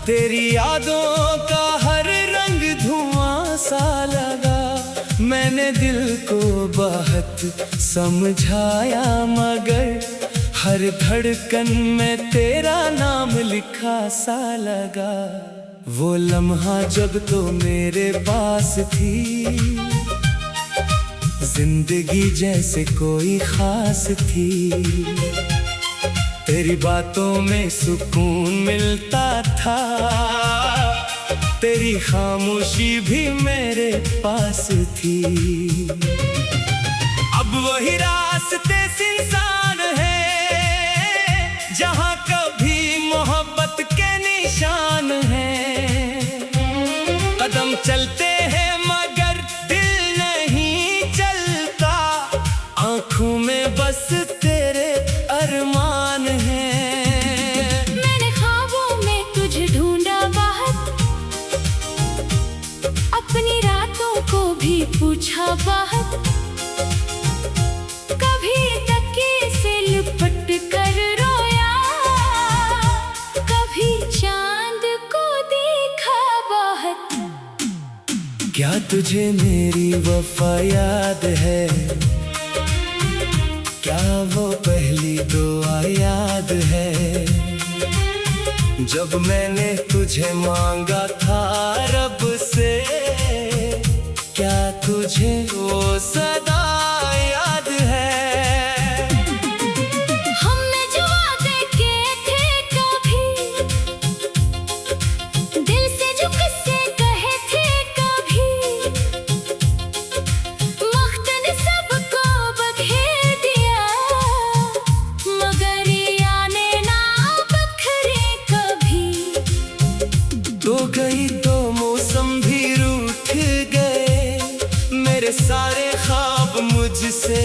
तेरी यादों का हर रंग धुआं सा लगा। मैंने दिल को बहुत समझाया मगर हर धड़कन में तेरा नाम लिखा सा लगा। वो लम्हा जब तो मेरे पास थी, जिंदगी जैसे कोई खास थी। तेरी बातों में सुकून मिलता था, तेरी खामोशी भी मेरे पास थी। अब वही रास्ते इंसान है जहाँ कभी मोहब्बत के निशान हैं। कदम चलते हैं मगर दिल नहीं चलता, आंखों में बस तेरे अरमान हैं। मैंने ख्वाबों में तुझे ढूंढा बहुत, अपनी रातों को भी पूछा बहुत। कभी तकिए से लिपट कर रोया, कभी चांद को देखा बहुत। क्या तुझे मेरी वफा याद है? क्या वो पहली दुआ याद है जब मैंने तुझे मांगा था रब से? क्या तुझे वो सदा याद है? हमने जो वादे किए थे कभी, दिल से जो किस्से कहे थे कभी, वक्त ने सबको बखेर दिया मगर याने ना बखरे कभी। तो गई तो मौसम भी रूठ गए, मेरे सारे ख्वाब मुझसे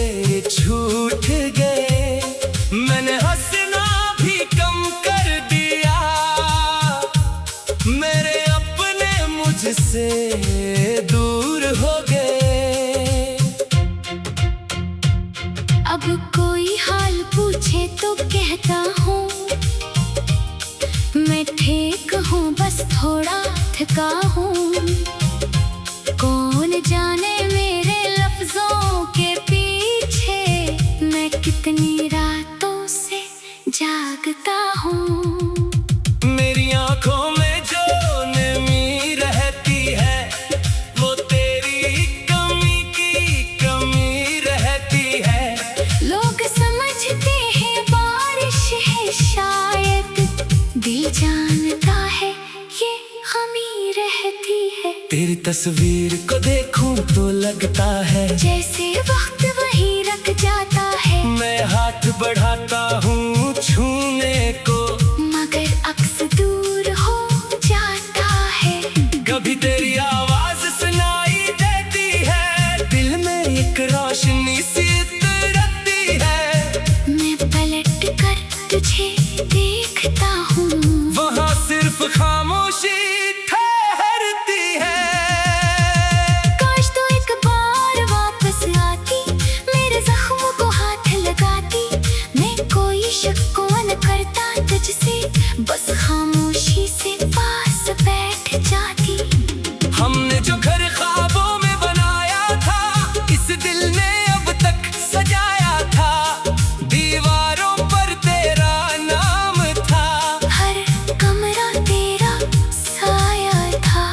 छूट गए। मैंने हंसना भी कम कर दिया, मेरे अपने मुझसे दूर हो गए। अब कोई हाल पूछे तो कहता हूँ मैं ठीक हूँ, बस थोड़ा थका हूँ। कौन जाने मेरे लफ्जों के पीछे मैं कितनी रातों से जागता हूँ। मेरी आंखों में जो नमी रहती है वो तेरी कमी की कमी रहती है। लोग समझते हैं बारिश है शायद, दिल जानता है ये हमी रहती है। तेरी तस्वीर को देखूं तो लगता है जैसे वक्त वहीं रख जाता है। मैं हाथ बढ़ाता हूँ छूने को मगर अक्स दूर हो जाता है। कभी तेरी आवाज सुनाई देती है, दिल में एक रोशनी सी उतरती है। मैं पलट कर तुझे देखता हूँ, वहाँ सिर्फ खामोशी ठहरती है। काश तू एक बार वापस आती, मेरे जख्मों को हाथ लगाती। मैं कोई शक न करता तुझसे, बस खामोशी से पास बैठ जाती। हमने जो घर ख्वाबों में बनाया था, इस दिल ने अब तक सजाया था। दीवारों पर तेरा नाम था, हर कमरा तेरा साया था।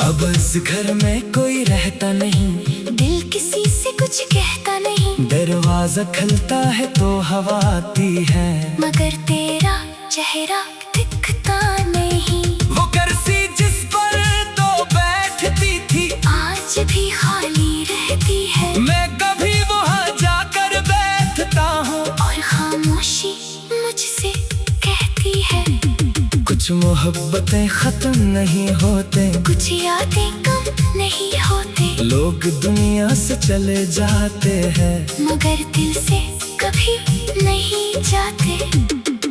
अब इस घर में कोई रहता नहीं, दिल किसी से कुछ कहता नहीं। दरवाजा खुलता है तो हवा आती है, मगर तेरा चेहरा दिखता नहीं। वो कुर्सी जिस पर तो बैठती थी आज भी खाली रहती है। मैं कभी वहाँ जाकर बैठता हूँ और खामोशी मुझसे कहती है कुछ मोहब्बतें खत्म नहीं होते, कुछ यादें कम नहीं होते। लोग दुनिया से चले जाते हैं मगर दिल से कभी नहीं जाते।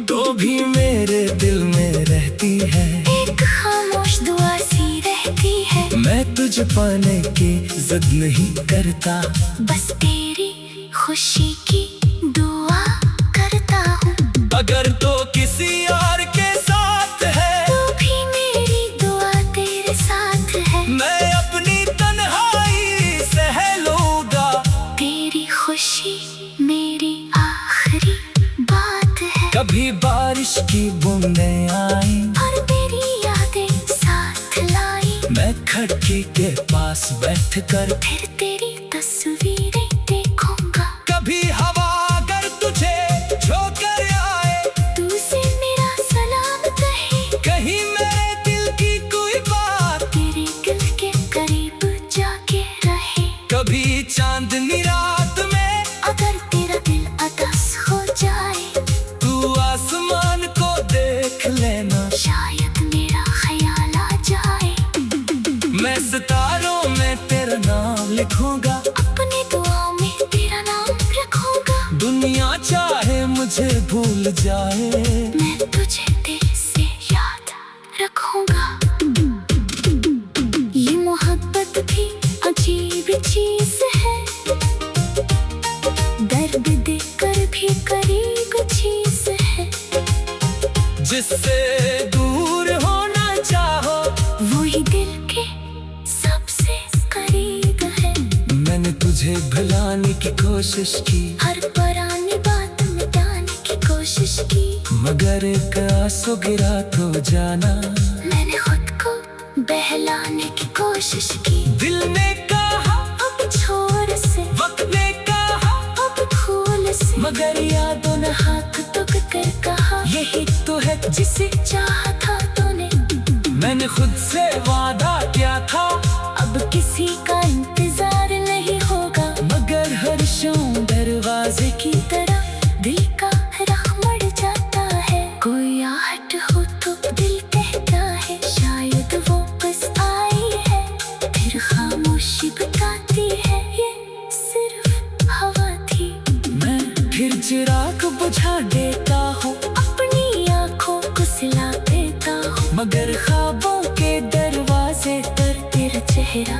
तो भी मेरे दिल में रहती है, एक खामोश दुआ सी रहती है। मैं तुझे पाने की जिद नहीं करता, बस तेरी खुशी की दुआ करता हूँ। अगर तो किसी और के साथ है तू भी मेरे बारिश की बूंदें आई और तेरी यादें साथ लाई। मैं खिड़की के पास बैठकर फिर तेरी तस्वीरें देखूंगा। कभी हवा अगर तुझे झोंकर आए, तुझसे मेरा सलाम कहे, कहीं मेरे दिल की कोई बात तेरे दिल के करीब जाके रहे। कभी चांदनी रात में अगर तेरा दिल उदास हो जाए, तू आसमान को देख लेना, शायद मेरा ख्याल आ जाए। मैं सितारों में तेरा नाम लिखूंगा, अपनी दुआओं में तेरा नाम रखूंगा। दुनिया चाहे मुझे भूल जाए, मैं तुझे दिल से याद रखूंगा। ये मोहब्बत भी अजीब चीज है, दर्द देकर भी करीब चीज है। जिससे दूर होना चाहो वही दिल के सबसे करीब है। मैंने तुझे भुलाने की कोशिश की, हर पुरानी बात मिटाने की कोशिश की, मगर एक आंसू गिरा तो जाना। मैंने खुद को बहलाने की कोशिश की। दिल ने कहा अब छोर से, वक्त ने कहा अब फूल से, मगर यादों ने हाथ तक कर कहा, यही तो है जिसे चाहा था तूने। मैंने खुद से वादा किया था, अब किसी का इंतजार नहीं होगा, मगर हर शाम दरवाजे की तरह दिल का राह मर जाता है। कोई आहट हो तो दिल कहता है, शायद वो बस आई है। फिर खामोशी बताती है, ये सिर्फ हवा थी। मैं फिर चिराग बुझा देता हूँ, अपनी आँखों को सिला देता हूँ, मगर ख्वाबों के दरवाजे पर तेरा चेहरा